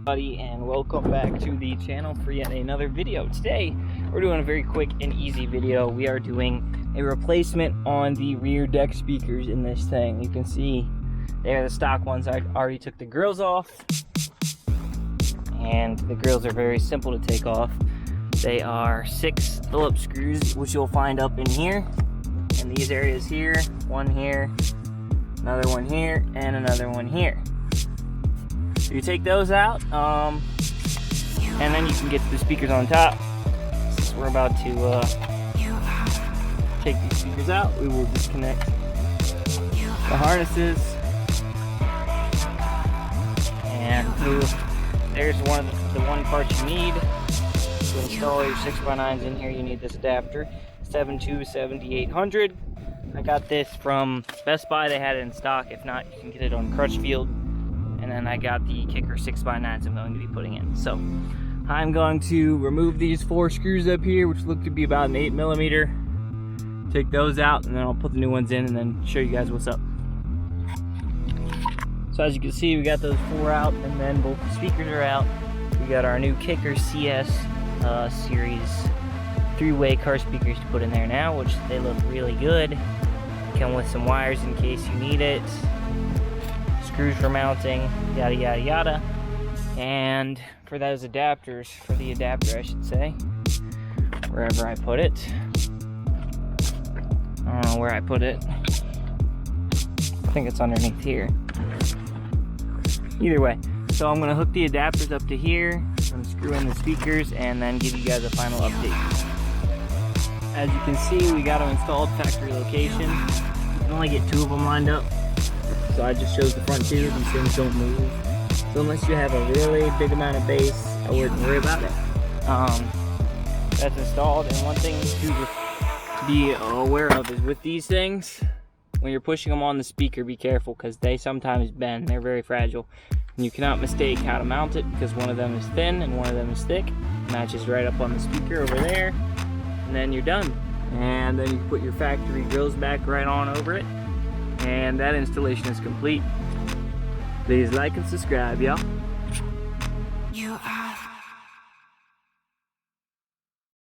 Buddy, and welcome back to the channel for yet another video. Today we're doing a very quick and easy video. We are doing a replacement on the rear deck speakers in this thing. You can see they're the stock ones. I already took the grills off, and the grills are very simple to take off. They are 6 Phillips screws, which you'll find up in here, in these areas here, one here, another one here, and another one here. So you take those out, and then you can get the speakers on top. Since we're about to take these speakers out, we will disconnect the harnesses. And there's the one part you need to install your 6x9s in here. You need this adapter, 727800. I got this from Best Buy. They had it in stock. If not, you can get it on Crutchfield. And then I got the Kicker 6x9s I'm going to be putting in. So I'm going to remove these 4 screws up here, which look to be about an 8mm. Take those out, and then I'll put the new ones in and then show you guys what's up. So as you can see, we got those 4 out, and then both the speakers are out. We got our new Kicker CS series 3-way car speakers to put in there now, which they look really good. Come with some wires in case you need it. Screws for mounting, yada yada yada. And for those adapters, for the adapter I should say, wherever I put it, I don't know where I put it. I think it's underneath here. Either way, so I'm gonna hook the adapters up to here, I'm gonna screw in the speakers, and then give you guys a final update. As you can see, we got them installed factory location. You can only get 2 of them lined up. So I just chose the front 2. These things don't move. So unless you have a really big amount of bass, I wouldn't worry about it. That's installed. And one thing to be aware of is with these things, when you're pushing them on the speaker, be careful because they sometimes bend. They're very fragile. And you cannot mistake how to mount it because one of them is thin and one of them is thick. Matches right up on the speaker over there. And then you're done. And then you can put your factory grills back right on over it. And that installation is complete. Please like and subscribe, y'all.